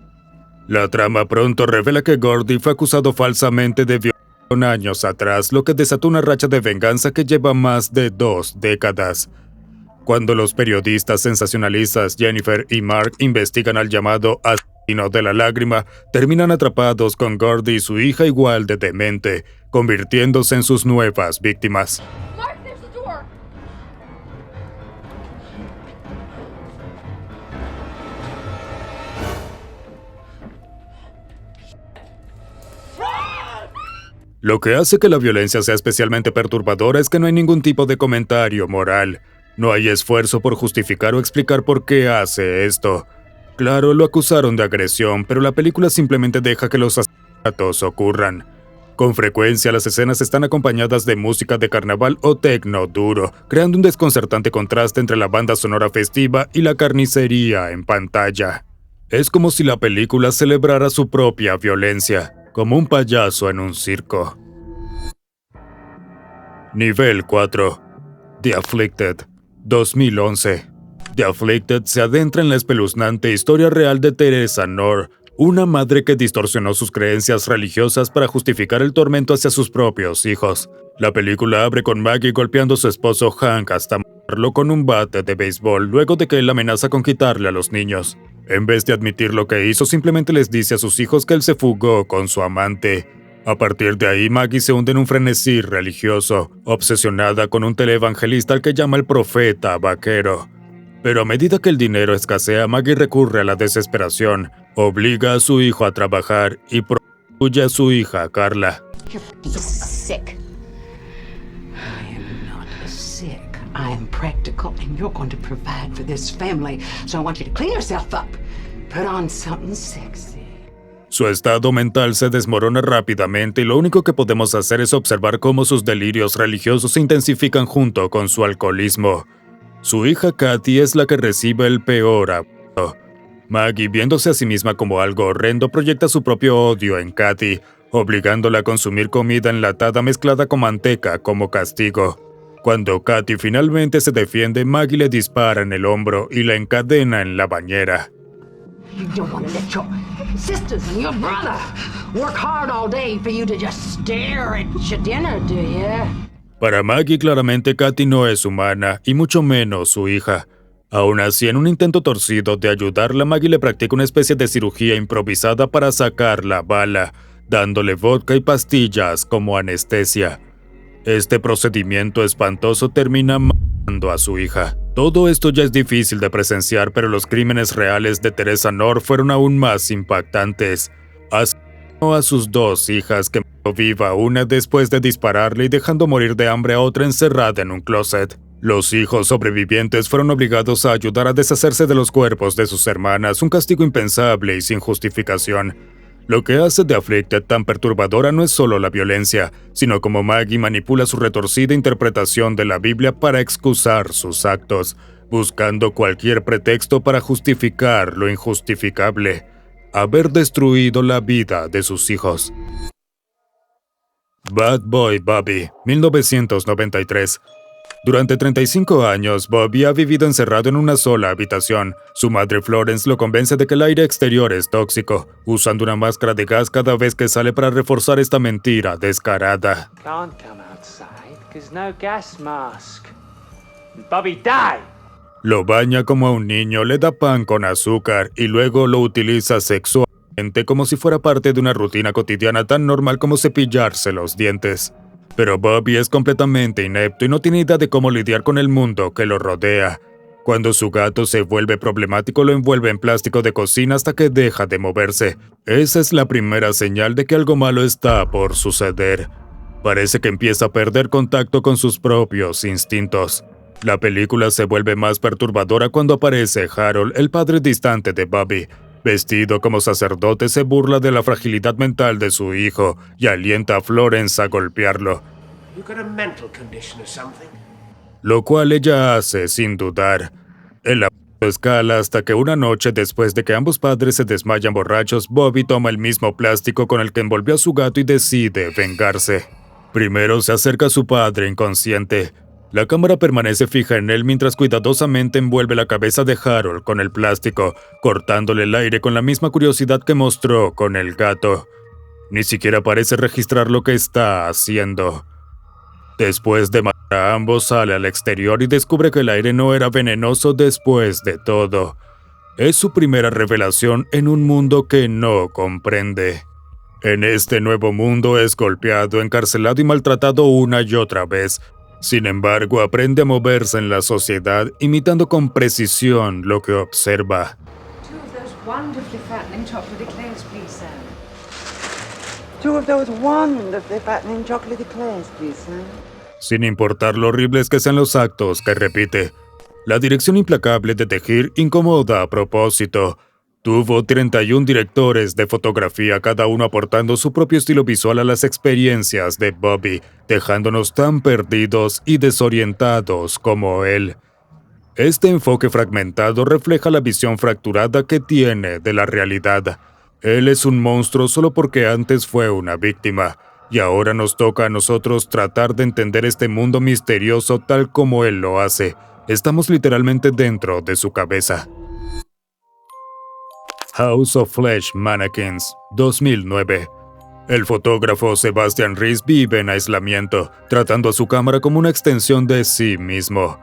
La trama pronto revela que Gordy fue acusado falsamente de violación años atrás, lo que desató una racha de venganza que lleva más de 2 décadas. Cuando los periodistas sensacionalistas Jennifer y Mark investigan al llamado asesino de la lágrima, terminan atrapados con Gordy y su hija igual de demente, convirtiéndose en sus nuevas víctimas. Lo que hace que la violencia sea especialmente perturbadora es que no hay ningún tipo de comentario moral. No hay esfuerzo por justificar o explicar por qué hace esto. Claro, lo acusaron de agresión, pero la película simplemente deja que los asesinatos ocurran. Con frecuencia las escenas están acompañadas de música de carnaval o techno duro, creando un desconcertante contraste entre la banda sonora festiva y la carnicería en pantalla. Es como si la película celebrara su propia violencia, como un payaso en un circo. Nivel 4. The Afflicted, 2011. The Afflicted se adentra en la espeluznante historia real de Teresa Knorr, una madre que distorsionó sus creencias religiosas para justificar el tormento hacia sus propios hijos. La película abre con Maggie golpeando a su esposo Hank hasta matarlo con un bate de béisbol luego de que él amenaza con quitarle a los niños. En vez de admitir lo que hizo, simplemente les dice a sus hijos que él se fugó con su amante. A partir de ahí, Maggie se hunde en un frenesí religioso, obsesionada con un televangelista al que llama el profeta vaquero. Pero a medida que el dinero escasea, Maggie recurre a la desesperación, obliga a su hijo a trabajar y prostituye a su hija, Carla.
Sick. I am not sick. I am practical, and you're going to provide for this family. So I want you to clean yourself up. Put on something sexy.
Su estado mental se desmorona rápidamente y lo único que podemos hacer es observar cómo sus delirios religiosos se intensifican junto con su alcoholismo. Su hija Katy es la que recibe el peor abuso. Maggie, viéndose a sí misma como algo horrendo, proyecta su propio odio en Katy, obligándola a consumir comida enlatada mezclada con manteca como castigo. Cuando Katy finalmente se defiende, Maggie le dispara en el hombro y la encadena en la bañera.
You don't want to let your sisters and your brother work hard all day for you to just stare at your dinner, do you?
Para Maggie, claramente Katy no es humana, y mucho menos su hija. Aún así, en un intento torcido de ayudarla, Maggie le practica una especie de cirugía improvisada para sacar la bala, dándole vodka y pastillas como anestesia. Este procedimiento espantoso termina matando a su hija. Todo esto ya es difícil de presenciar, pero los crímenes reales de Teresa Knorr fueron aún más impactantes. Asesinó a sus dos hijas, que mató viva a una después de dispararle y dejando morir de hambre a otra encerrada en un closet. Los hijos sobrevivientes fueron obligados a ayudar a deshacerse de los cuerpos de sus hermanas, un castigo impensable y sin justificación. Lo que hace de Afflicted tan perturbadora no es solo la violencia, sino como Maggie manipula su retorcida interpretación de la Biblia para excusar sus actos, buscando cualquier pretexto para justificar lo injustificable: haber destruido la vida de sus hijos. Bad Boy Bobby, 1993. Durante 35 años, Bobby ha vivido encerrado en una sola habitación. Su madre Florence lo convence de que el aire exterior es tóxico, usando una máscara de gas cada vez que sale para reforzar esta mentira descarada.
Can't come outside, 'cause no gas mask. Bobby, die!
Lo baña como a un niño, le da pan con azúcar y luego lo utiliza sexualmente como si fuera parte de una rutina cotidiana tan normal como cepillarse los dientes. Pero Bobby es completamente inepto y no tiene idea de cómo lidiar con el mundo que lo rodea. Cuando su gato se vuelve problemático, lo envuelve en plástico de cocina hasta que deja de moverse. Esa es la primera señal de que algo malo está por suceder. Parece que empieza a perder contacto con sus propios instintos. La película se vuelve más perturbadora cuando aparece Harold, el padre distante de Bobby. Vestido como sacerdote, se burla de la fragilidad mental de su hijo y alienta a Florence a golpearlo, lo cual ella hace sin dudar. El abuso escala hasta que una noche, después de que ambos padres se desmayan borrachos, Bobby toma el mismo plástico con el que envolvió a su gato y decide vengarse. Primero se acerca a su padre inconsciente. La cámara permanece fija en él mientras cuidadosamente envuelve la cabeza de Harold con el plástico, cortándole el aire con la misma curiosidad que mostró con el gato. Ni siquiera parece registrar lo que está haciendo. Después de matar a ambos, sale al exterior y descubre que el aire no era venenoso después de todo. Es su primera revelación en un mundo que no comprende. En este nuevo mundo es golpeado, encarcelado y maltratado una y otra vez. Sin embargo, aprende a moverse en la sociedad, imitando con precisión lo que observa. Sin importar lo horribles que sean los actos que repite. La dirección implacable de The Here incomoda a propósito. Tuvo 31 directores de fotografía, cada uno aportando su propio estilo visual a las experiencias de Bobby, dejándonos tan perdidos y desorientados como él. Este enfoque fragmentado refleja la visión fracturada que tiene de la realidad. Él es un monstruo solo porque antes fue una víctima, y ahora nos toca a nosotros tratar de entender este mundo misterioso tal como él lo hace. Estamos literalmente dentro de su cabeza. House of Flesh Mannequins, 2009. El fotógrafo Sebastian Rhys vive en aislamiento, tratando a su cámara como una extensión de sí mismo.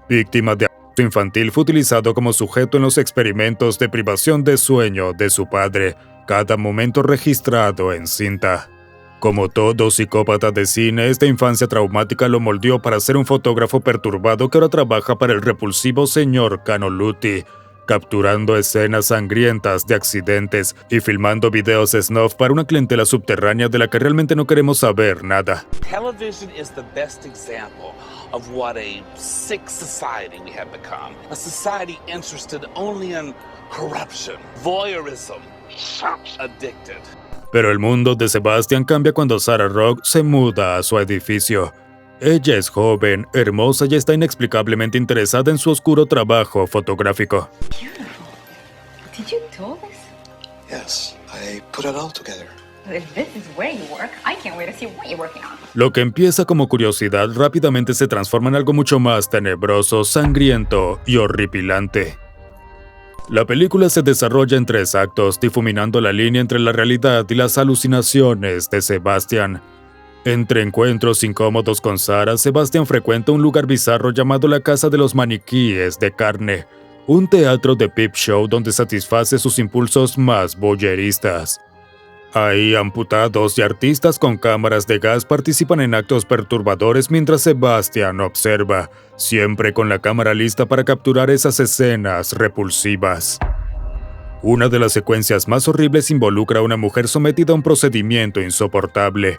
Víctima de abuso infantil, fue utilizado como sujeto en los experimentos de privación de sueño de su padre, cada momento registrado en cinta. Como todo psicópata de cine, esta infancia traumática lo moldeó para ser un fotógrafo perturbado que ahora trabaja para el repulsivo señor Canoluti, capturando escenas sangrientas de accidentes y filmando videos snuff para una clientela subterránea de la que realmente no queremos saber nada.
Television is the best example of what a sick society we have become. A society interested only in corruption, voyeurism, addicted.
Pero el mundo de Sebastian cambia cuando Sarah Rock se muda a su edificio. Ella es joven, hermosa y está inexplicablemente interesada en su oscuro trabajo fotográfico.
Did you do this?
Yes, I put it all together.
If this is where you work, I can't wait to see what you're working on.
Lo que empieza como curiosidad rápidamente se transforma en algo mucho más tenebroso, sangriento y horripilante. La película se desarrolla en 3 actos, difuminando la línea entre la realidad y las alucinaciones de Sebastian. Entre encuentros incómodos con Sarah, Sebastian frecuenta un lugar bizarro llamado la Casa de los Maniquíes de Carne, un teatro de peep show donde satisface sus impulsos más voyeuristas. Ahí, amputados y artistas con cámaras de gas participan en actos perturbadores mientras Sebastian observa, siempre con la cámara lista para capturar esas escenas repulsivas. Una de las secuencias más horribles involucra a una mujer sometida a un procedimiento insoportable.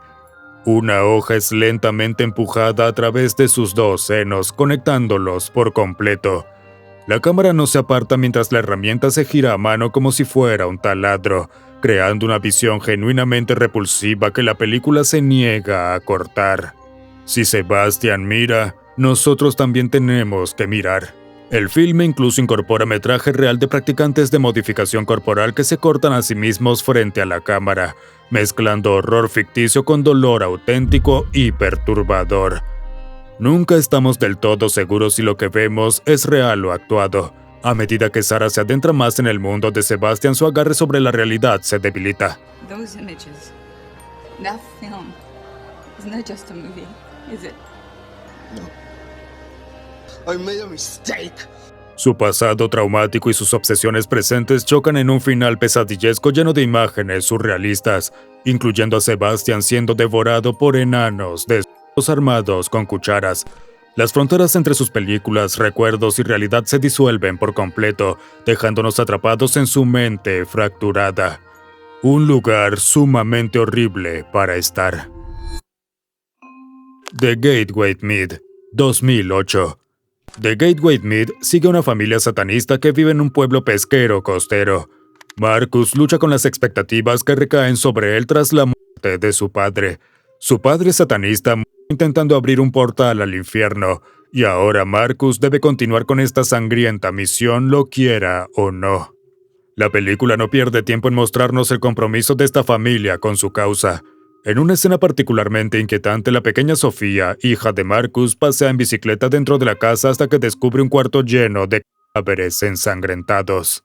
Una hoja es lentamente empujada a través de sus 2 senos, conectándolos por completo. La cámara no se aparta mientras la herramienta se gira a mano como si fuera un taladro, creando una visión genuinamente repulsiva que la película se niega a cortar. Si Sebastian mira, nosotros también tenemos que mirar. El filme incluso incorpora metraje real de practicantes de modificación corporal que se cortan a sí mismos frente a la cámara, mezclando horror ficticio con dolor auténtico y perturbador. Nunca estamos del todo seguros si lo que vemos es real o actuado. A medida que Sarah se adentra más en el mundo de Sebastian, su agarre sobre la realidad se debilita.
Those images, that film, isn't that just a movie? Is it?
No. I made a mistake.
Su pasado traumático y sus obsesiones presentes chocan en un final pesadillesco lleno de imágenes surrealistas, incluyendo a Sebastian siendo devorado por enanos armados con cucharas. Las fronteras entre sus películas, recuerdos y realidad se disuelven por completo, dejándonos atrapados en su mente fracturada. Un lugar sumamente horrible para estar. The Gateway Mid, 2008. The Gateway Mid sigue a una familia satanista que vive en un pueblo pesquero costero. Marcus lucha con las expectativas que recaen sobre él tras la muerte de su padre. Su padre satanista muere intentando abrir un portal al infierno, y ahora Marcus debe continuar con esta sangrienta misión, lo quiera o no. La película no pierde tiempo en mostrarnos el compromiso de esta familia con su causa. En una escena particularmente inquietante, la pequeña Sofía, hija de Marcus, pasea en bicicleta dentro de la casa hasta que descubre un cuarto lleno de cadáveres ensangrentados.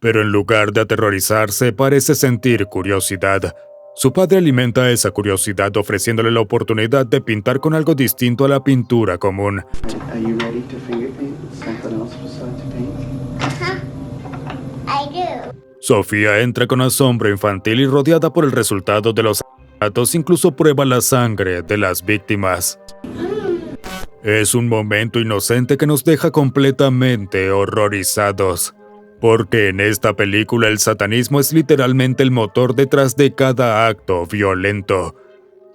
Pero en lugar de aterrorizarse, parece sentir curiosidad. Su padre alimenta esa curiosidad ofreciéndole la oportunidad de pintar con algo distinto a la pintura común.
Are you ready to finger paint? Something else besides paint?
I do.
Sofía entra con asombro infantil y rodeada por el resultado de los asesinatos, incluso prueba la sangre de las víctimas. Es un momento inocente que nos deja completamente horrorizados. Porque en esta película el satanismo es literalmente el motor detrás de cada acto violento.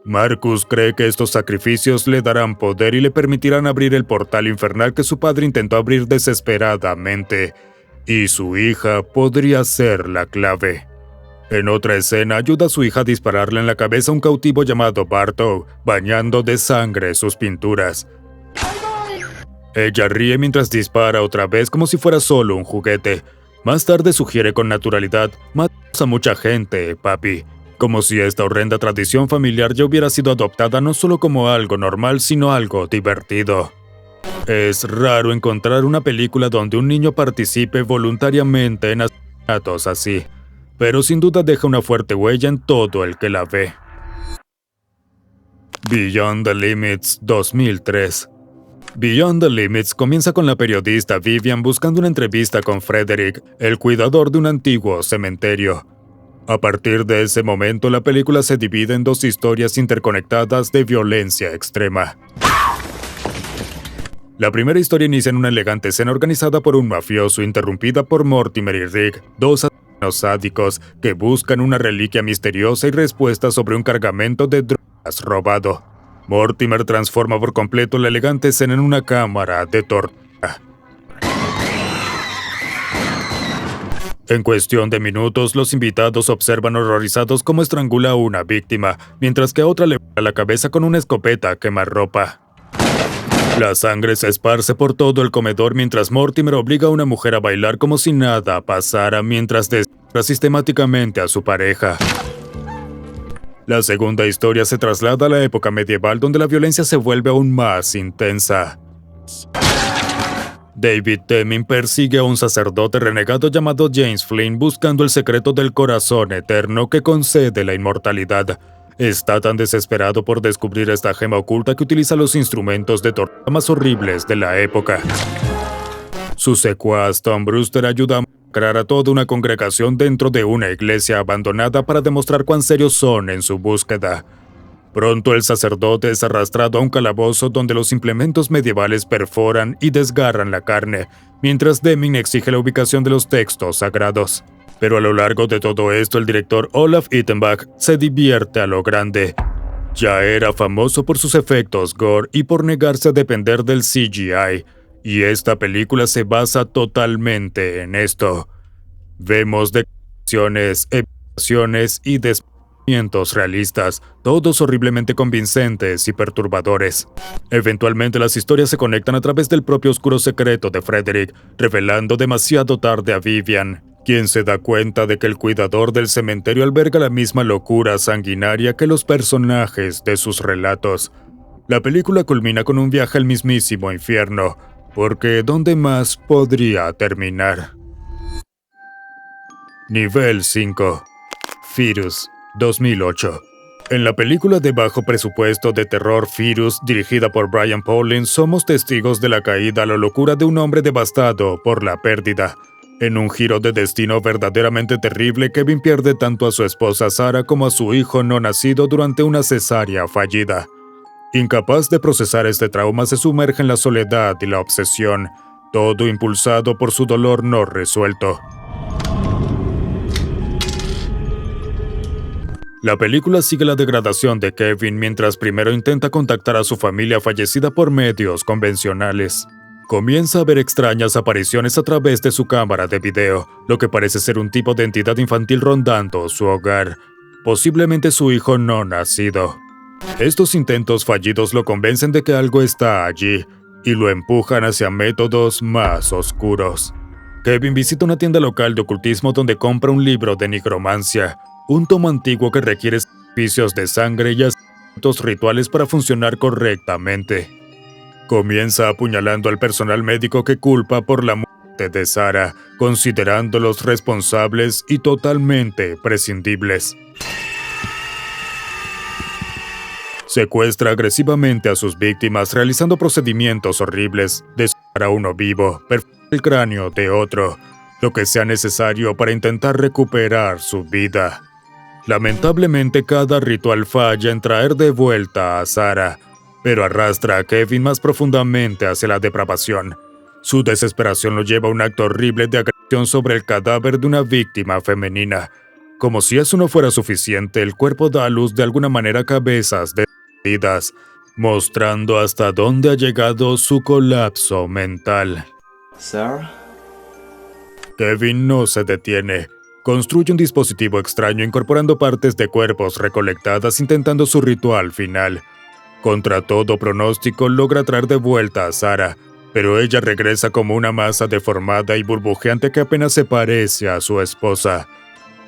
Marcus cree que estos sacrificios le darán poder y le permitirán abrir el portal infernal que su padre intentó abrir desesperadamente, y su hija podría ser la clave. En otra escena, ayuda a su hija a dispararle en la cabeza a un cautivo llamado Bartow, bañando de sangre sus pinturas. Ella ríe mientras dispara otra vez como si fuera solo un juguete. Más tarde sugiere con naturalidad: matas a mucha gente, papi. Como si esta horrenda tradición familiar ya hubiera sido adoptada no solo como algo normal, sino algo divertido. Es raro encontrar una película donde un niño participe voluntariamente en asesinatos así, pero sin duda deja una fuerte huella en todo el que la ve. Beyond the Limits 2003. Beyond the Limits comienza con la periodista Vivian buscando una entrevista con Frederick, el cuidador de un antiguo cementerio. A partir de ese momento, la película se divide en dos historias interconectadas de violencia extrema. La primera historia inicia en una elegante escena organizada por un mafioso, interrumpida por Mortimer y Rick, dos asesinos sádicos que buscan una reliquia misteriosa y respuesta sobre un cargamento de drogas robado. Mortimer transforma por completo la elegante escena en una cámara de tortura. En cuestión de minutos, los invitados observan horrorizados cómo estrangula a una víctima, mientras que a otra le vuela la cabeza con una escopeta quemarropa. La sangre se esparce por todo el comedor mientras Mortimer obliga a una mujer a bailar como si nada pasara mientras desgarra sistemáticamente a su pareja. La segunda historia se traslada a la época medieval donde la violencia se vuelve aún más intensa. David Deming persigue a un sacerdote renegado llamado James Flynn buscando el secreto del corazón eterno que concede la inmortalidad. Está tan desesperado por descubrir esta gema oculta que utiliza los instrumentos de tortura más horribles de la época. Su secuaz Tom Brewster ayuda a masacrar a toda una congregación dentro de una iglesia abandonada para demostrar cuán serios son en su búsqueda. Pronto el sacerdote es arrastrado a un calabozo donde los implementos medievales perforan y desgarran la carne, mientras Deming exige la ubicación de los textos sagrados. Pero a lo largo de todo esto, el director Olaf Ittenbach se divierte a lo grande. Ya era famoso por sus efectos gore y por negarse a depender del CGI, y esta película se basa totalmente en esto. Vemos declaraciones, evaluaciones y desplazamientos realistas, todos horriblemente convincentes y perturbadores. Eventualmente las historias se conectan a través del propio oscuro secreto de Frederick, revelando demasiado tarde a Vivian, quien se da cuenta de que el cuidador del cementerio alberga la misma locura sanguinaria que los personajes de sus relatos. La película culmina con un viaje al mismísimo infierno, porque ¿dónde más podría terminar? Nivel 5. Fetus, 2008. En la película de bajo presupuesto de terror Fetus, dirigida por Brian Pauling, somos testigos de la caída a la locura de un hombre devastado por la pérdida. En un giro de destino verdaderamente terrible, Kevin pierde tanto a su esposa Sarah como a su hijo no nacido durante una cesárea fallida. Incapaz de procesar este trauma, se sumerge en la soledad y la obsesión, todo impulsado por su dolor no resuelto. La película sigue la degradación de Kevin mientras primero intenta contactar a su familia fallecida por medios convencionales. Comienza a ver extrañas apariciones a través de su cámara de video, lo que parece ser un tipo de entidad infantil rondando su hogar, posiblemente su hijo no nacido. Estos intentos fallidos lo convencen de que algo está allí, y lo empujan hacia métodos más oscuros. Kevin visita una tienda local de ocultismo donde compra un libro de nigromancia, un tomo antiguo que requiere sacrificios de sangre y actos rituales para funcionar correctamente. Comienza apuñalando al personal médico que culpa por la muerte de Sarah, considerándolos responsables y totalmente prescindibles. Secuestra agresivamente a sus víctimas, realizando procedimientos horribles, desgarrar a uno vivo, perforar el cráneo de otro, lo que sea necesario para intentar recuperar su vida. Lamentablemente, cada ritual falla en traer de vuelta a Sarah, pero arrastra a Kevin más profundamente hacia la depravación. Su desesperación lo lleva a un acto horrible de agresión sobre el cadáver de una víctima femenina. Como si eso no fuera suficiente, el cuerpo da a luz de alguna manera cabezas desmentidas, mostrando hasta dónde ha llegado su colapso mental.
Sarah?
Kevin no se detiene. Construye un dispositivo extraño incorporando partes de cuerpos recolectadas intentando su ritual final. Contra todo pronóstico logra traer de vuelta a Sarah, pero ella regresa como una masa deformada y burbujeante que apenas se parece a su esposa.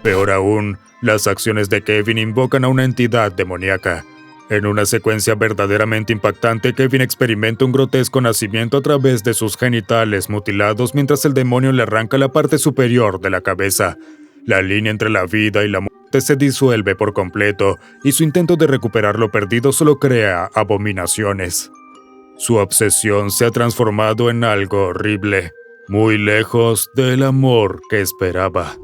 Peor aún, las acciones de Kevin invocan a una entidad demoníaca. En una secuencia verdaderamente impactante, Kevin experimenta un grotesco nacimiento a través de sus genitales mutilados mientras el demonio le arranca la parte superior de la cabeza. La línea entre la vida y la muerte se disuelve por completo, y su intento de recuperar lo perdido solo crea abominaciones. Su obsesión se ha transformado en algo horrible, muy lejos del amor que esperaba.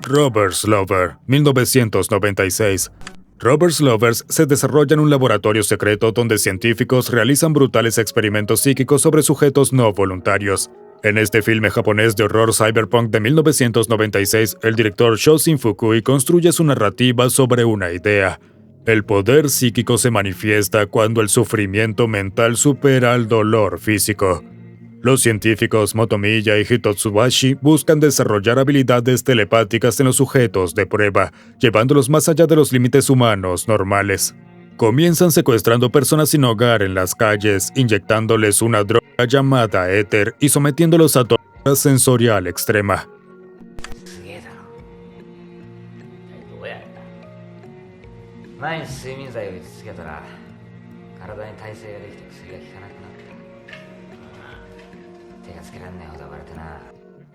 Robert's Lover, 1996. Robert's Lovers se desarrolla en un laboratorio secreto donde científicos realizan brutales experimentos psíquicos sobre sujetos no voluntarios. En este filme japonés de horror cyberpunk de 1996, el director Shoshin Fukui construye su narrativa sobre una idea. El poder psíquico se manifiesta cuando el sufrimiento mental supera al dolor físico. Los científicos Motomiya y Hitotsubashi buscan desarrollar habilidades telepáticas en los sujetos de prueba, llevándolos más allá de los límites humanos normales. Comienzan secuestrando personas sin hogar en las calles, inyectándoles una droga llamada éter y sometiéndolos a tortura sensorial extrema.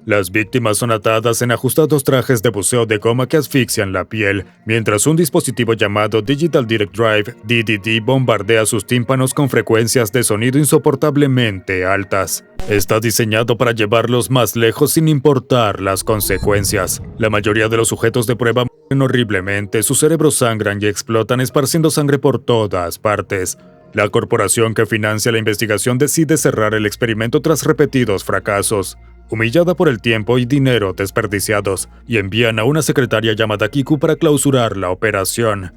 Las víctimas son atadas en ajustados trajes de buceo de goma que asfixian la piel, mientras un dispositivo llamado Digital Direct Drive, DDD, bombardea sus tímpanos con frecuencias de sonido insoportablemente altas. Está diseñado para llevarlos más lejos sin importar las consecuencias. La mayoría de los sujetos de prueba mueren horriblemente, sus cerebros sangran y explotan esparciendo sangre por todas partes. La corporación que financia la investigación decide cerrar el experimento tras repetidos fracasos. Humillada por el tiempo y dinero desperdiciados, y envían a una secretaria llamada Kiku para clausurar la operación.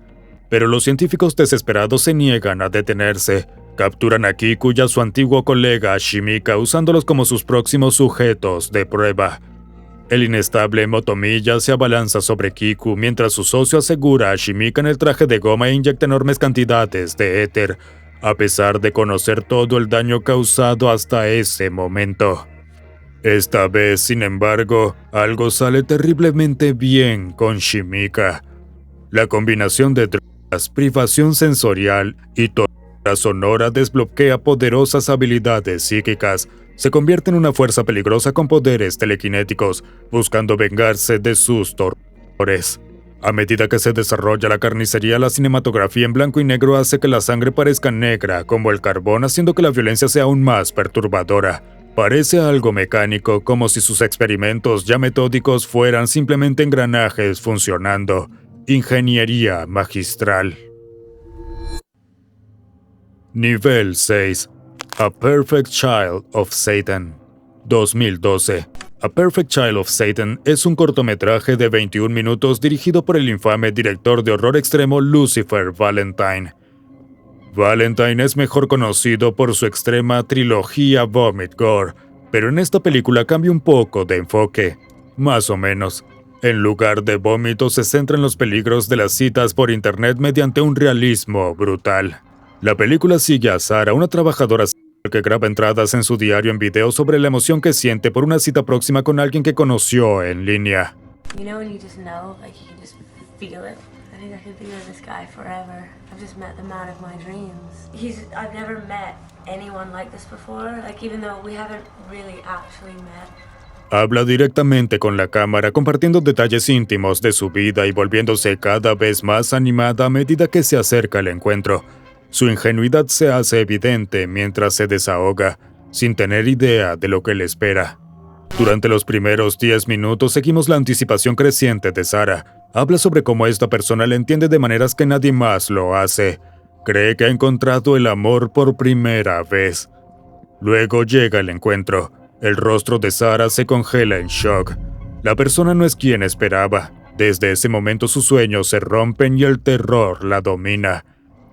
Pero los científicos desesperados se niegan a detenerse. Capturan a Kiku y a su antiguo colega Shimika usándolos como sus próximos sujetos de prueba. El inestable Motomiya se abalanza sobre Kiku mientras su socio asegura a Shimika en el traje de goma e inyecta enormes cantidades de éter, a pesar de conocer todo el daño causado hasta ese momento. Esta vez, sin embargo, algo sale terriblemente bien con Shimika. La combinación de drogas, privación sensorial y tortura sonora desbloquea poderosas habilidades psíquicas. Se convierte en una fuerza peligrosa con poderes telequinéticos, buscando vengarse de sus torturadores. A medida que se desarrolla la carnicería, la cinematografía en blanco y negro hace que la sangre parezca negra como el carbón, haciendo que la violencia sea aún más perturbadora. Parece algo mecánico, como si sus experimentos ya metódicos fueran simplemente engranajes funcionando. Ingeniería magistral. Nivel 6. A Perfect Child of Satan. 2012. A Perfect Child of Satan es un cortometraje de 21 minutos dirigido por el infame director de horror extremo Lucifer Valentine. Valentine es mejor conocido por su extrema trilogía Vomit Gore, pero en esta película cambia un poco de enfoque, más o menos. En lugar de vómito se centra en los peligros de las citas por internet mediante un realismo brutal. La película sigue a Sarah, una trabajadora que graba entradas en su diario en video sobre la emoción que siente por una cita próxima con alguien que conoció en línea.
You know when you just know, like you can just feel it. I think I could be with this guy forever. I've just met the man of my dreams. I've never met anyone like this before, like even though we haven't really actually met.
Habla directamente con la cámara, compartiendo detalles íntimos de su vida y volviéndose cada vez más animada a medida que se acerca el encuentro. Su ingenuidad se hace evidente mientras se desahoga, sin tener idea de lo que le espera. Durante los primeros 10 minutos seguimos la anticipación creciente de Sarah. Habla sobre cómo esta persona le entiende de maneras que nadie más lo hace. Cree que ha encontrado el amor por primera vez. Luego llega el encuentro. El rostro de Sarah se congela en shock. La persona no es quien esperaba. Desde ese momento sus sueños se rompen y el terror la domina.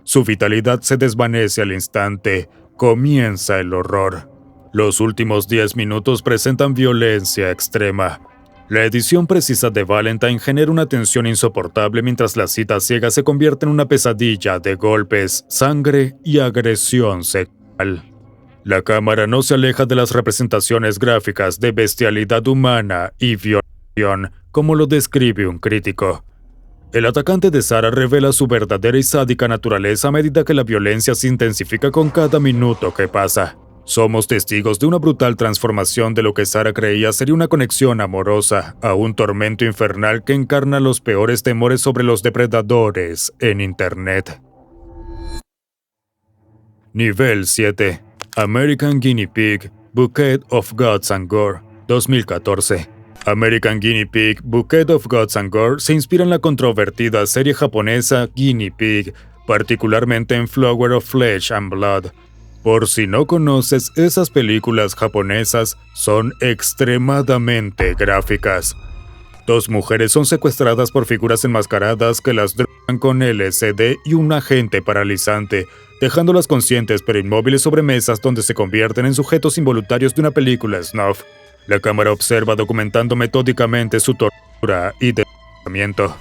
Su vitalidad se desvanece al instante. Comienza el horror. Los últimos 10 minutos presentan violencia extrema. La edición precisa de Valentine genera una tensión insoportable mientras la cita ciega se convierte en una pesadilla de golpes, sangre y agresión sexual. La cámara no se aleja de las representaciones gráficas de bestialidad humana y violación, como lo describe un crítico. El atacante de Sarah revela su verdadera y sádica naturaleza a medida que la violencia se intensifica con cada minuto que pasa. Somos testigos de una brutal transformación de lo que Sarah creía sería una conexión amorosa a un tormento infernal que encarna los peores temores sobre los depredadores en Internet. Nivel 7. American Guinea Pig, Bouquet of Guts and Gore, 2014. American Guinea Pig, Bouquet of Guts and Gore se inspira en la controvertida serie japonesa Guinea Pig, particularmente en Flower of Flesh and Blood. Por si no conoces, esas películas japonesas son extremadamente gráficas. 2 mujeres son secuestradas por figuras enmascaradas que las drogan con LSD y un agente paralizante, dejándolas conscientes pero inmóviles sobre mesas donde se convierten en sujetos involuntarios de una película snuff. La cámara observa documentando metódicamente su tortura y desplazamiento.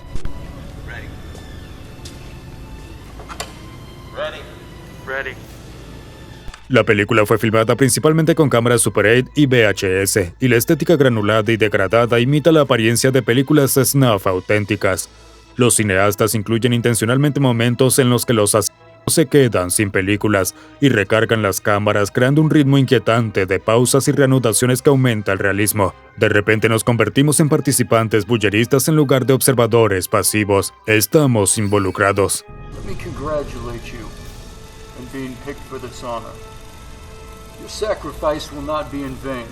La película fue filmada principalmente con cámaras Super 8 y VHS, y la estética granulada y degradada imita la apariencia de películas snuff auténticas. Los cineastas incluyen intencionalmente momentos en los que los asesinos se quedan sin películas y recargan las cámaras, creando un ritmo inquietante de pausas y reanudaciones que aumenta el realismo. De repente nos convertimos en participantes bulleristas en lugar de observadores pasivos. Estamos involucrados.
Let me congratulate you on being picked for this honor. Your sacrifice will not be in vain.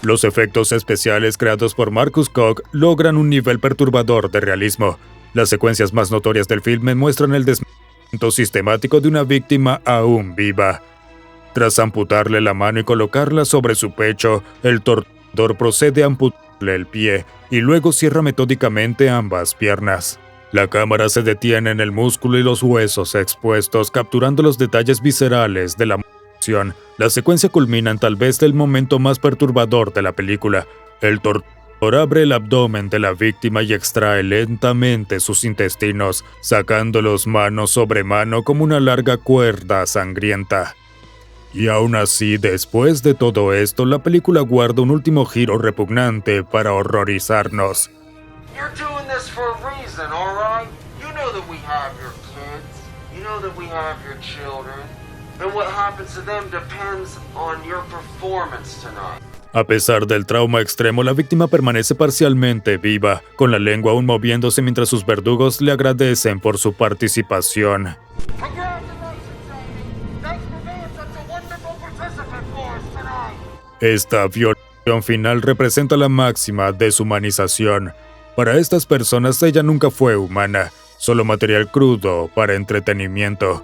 Los efectos especiales creados por Marcus Koch logran un nivel perturbador de realismo. Las secuencias más notorias del filme muestran el desmembramiento sistemático de una víctima aún viva. Tras amputarle la mano y colocarla sobre su pecho, el torturador procede a amputarle el pie y luego cierra metódicamente ambas piernas. La cámara se detiene en el músculo y los huesos expuestos, capturando los detalles viscerales de la mutilación. La secuencia culmina en tal vez el momento más perturbador de la película. El torturador abre el abdomen de la víctima y extrae lentamente sus intestinos, sacándolos mano sobre mano como una larga cuerda sangrienta. Y aún así, después de todo esto, la película guarda un último giro repugnante para horrorizarnos.
You're doing this for a reason, all right? You know that we have your kids. You know that we have your children. And what happens to them depends on your performance tonight.
A pesar del trauma extremo, la víctima permanece parcialmente viva, con la lengua aún moviéndose mientras sus verdugos le agradecen por su participación. Esta violación final representa la máxima deshumanización. Para estas personas ella nunca fue humana, solo material crudo para entretenimiento.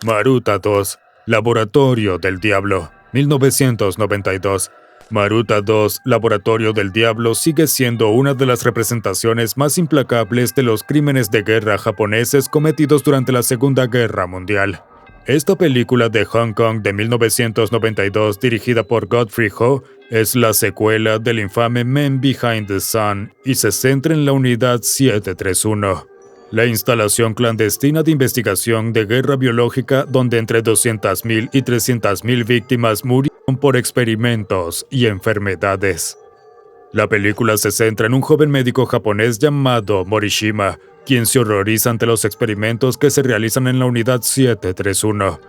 Maruta 2, Laboratorio del Diablo, 1992. Maruta 2, Laboratorio del Diablo sigue siendo una de las representaciones más implacables de los crímenes de guerra japoneses cometidos durante la Segunda Guerra Mundial. Esta película de Hong Kong de 1992, dirigida por Godfrey Ho, es la secuela del infame Men Behind the Sun y se centra en la Unidad 731, la instalación clandestina de investigación de guerra biológica donde entre 200.000 y 300.000 víctimas murieron por experimentos y enfermedades. La película se centra en un joven médico japonés llamado Morishima, quien se horroriza ante los experimentos que se realizan en la Unidad 731.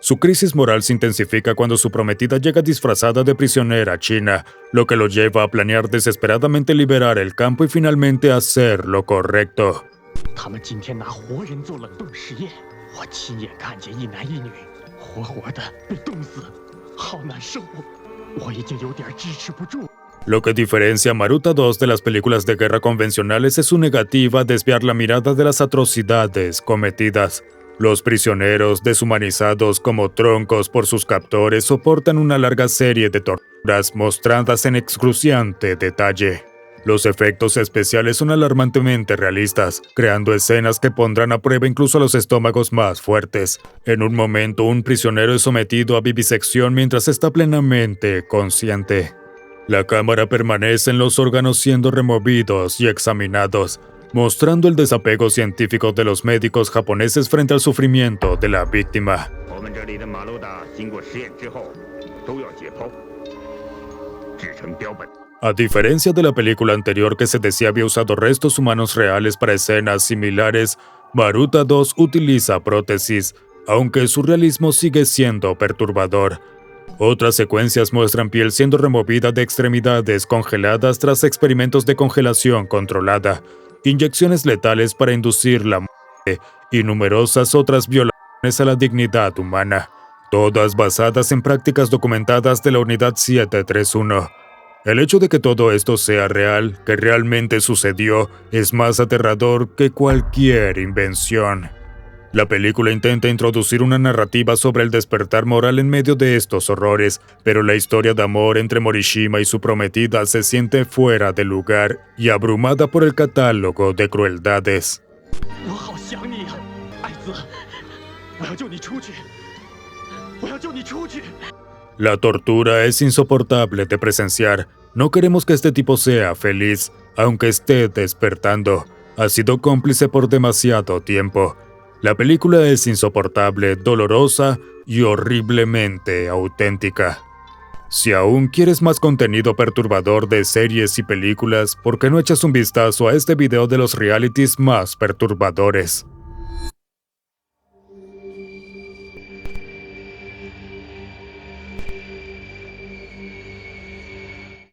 Su crisis moral se intensifica cuando su prometida llega disfrazada de prisionera china, lo que lo lleva a planear desesperadamente liberar el campo y finalmente hacer lo correcto. Lo que diferencia a Maruta 2 de las películas de guerra convencionales es su negativa a desviar la mirada de las atrocidades cometidas. Los prisioneros, deshumanizados como troncos por sus captores, soportan una larga serie de torturas mostradas en excruciante detalle. Los efectos especiales son alarmantemente realistas, creando escenas que pondrán a prueba incluso a los estómagos más fuertes. En un momento, un prisionero es sometido a vivisección mientras está plenamente consciente. La cámara permanece en los órganos siendo removidos y examinados, mostrando el desapego científico de los médicos japoneses frente al sufrimiento de la víctima.
我们这里的马路达经过实验之后都要解剖，制成标本。
A diferencia de la película anterior que se decía había usado restos humanos reales para escenas similares, Maruta 2 utiliza prótesis, aunque su realismo sigue siendo perturbador. Otras secuencias muestran piel siendo removida de extremidades congeladas tras experimentos de congelación controlada, inyecciones letales para inducir la muerte y numerosas otras violaciones a la dignidad humana, todas basadas en prácticas documentadas de la Unidad 731. El hecho de que todo esto sea real, que realmente sucedió, es más aterrador que cualquier invención. La película intenta introducir una narrativa sobre el despertar moral en medio de estos horrores, pero la historia de amor entre Morishima y su prometida se siente fuera de lugar y abrumada por el catálogo de crueldades. La tortura es insoportable de presenciar. No queremos que este tipo sea feliz, aunque esté despertando. Ha sido cómplice por demasiado tiempo. La película es insoportable, dolorosa y horriblemente auténtica. Si aún quieres más contenido perturbador de series y películas, ¿por qué no echas un vistazo a este video de los realities más perturbadores?